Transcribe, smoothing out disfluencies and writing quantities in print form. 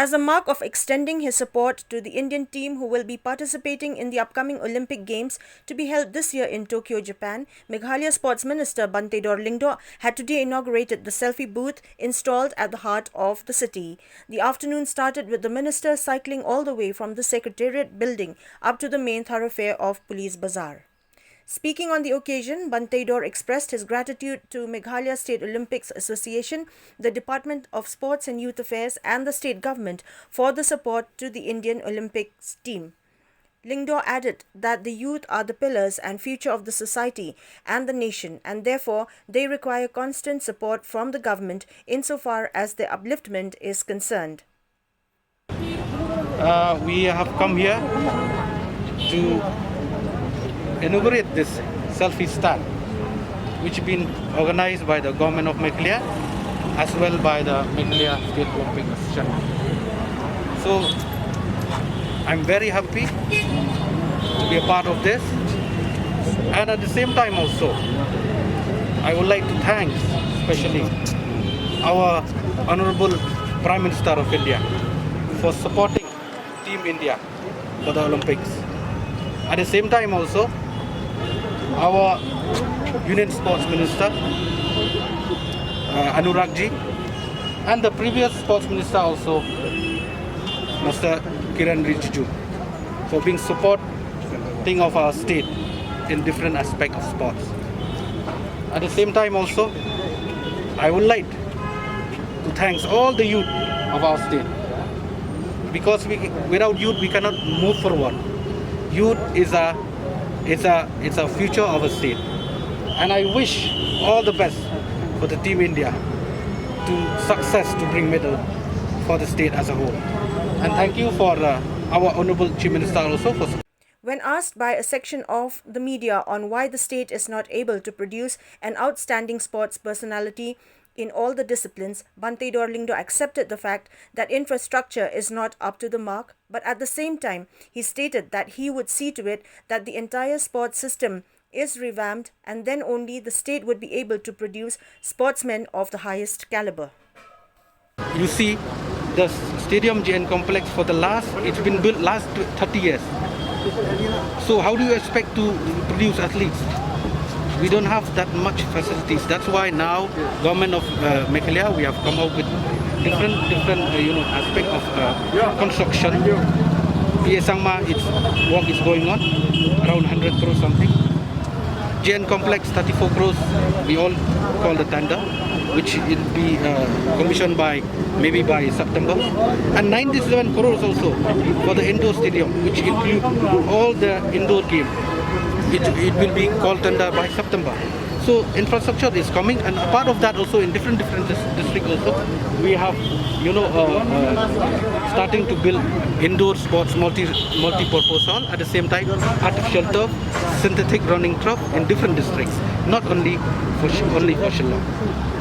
As a mark of extending his support to the Indian team who will be participating in the upcoming Olympic Games to be held this year in Tokyo, Japan, Meghalaya Sports Minister Bantedor Lyngdoh had today inaugurated the selfie booth installed at the heart of the city. The afternoon started with the minister cycling all the way from the Secretariat building up to the main thoroughfare of Police Bazaar. Speaking on the occasion, Bantedor expressed his gratitude to Meghalaya State Olympics Association, the Department of Sports and Youth Affairs and the state government for the support to the Indian Olympics team. Lyngdoh added that the youth are the pillars and future of the society and the nation, and therefore they require constant support from the government insofar as their upliftment is concerned. We have come here to inaugurate this selfie stand, which has been organized by the government of Meghalaya as well by the Meghalaya State Olympic Association. So I'm very happy to be a part of this, and at the same time also I would like to thank especially our Honorable Prime Minister of India for supporting Team India for the Olympics. At the same time also our Union Sports Minister Anurag Ji and the previous Sports Minister also Mr. Kiran Rijiju for being supporting of our state in different aspects of sports. At the same time also I would like to thank all the youth of our state, because without youth we cannot move forward. Youth is a future of a state, and I wish all the best for the Team India to success to bring medal for the state as a whole. And thank you for our Honorable Chief Minister also for. When asked by a section of the media on why the state is not able to produce an outstanding sports personality in all the disciplines, Bantedor Lyngdoh accepted the fact that infrastructure is not up to the mark, but at the same time, he stated that he would see to it that the entire sports system is revamped, and then only the state would be able to produce sportsmen of the highest caliber. You see, the Stadium JN complex it's been built last 30 years. So how do you expect to produce athletes? We don't have that much facilities. That's why now government of Meghalaya, we have come up with different aspect of construction. PA Sangma, its work is going on, around 100 crores something. JN complex 34 crores, we all call the tender, which will be commissioned maybe by September, and 97 crores also for the indoor stadium, which include all the indoor game. It will be called tender by September. So infrastructure is coming, and a part of that also in different districts also we have starting to build indoor sports multi-purpose hall. At the same time, artificial turf, synthetic running track in different districts, not only for Shillong.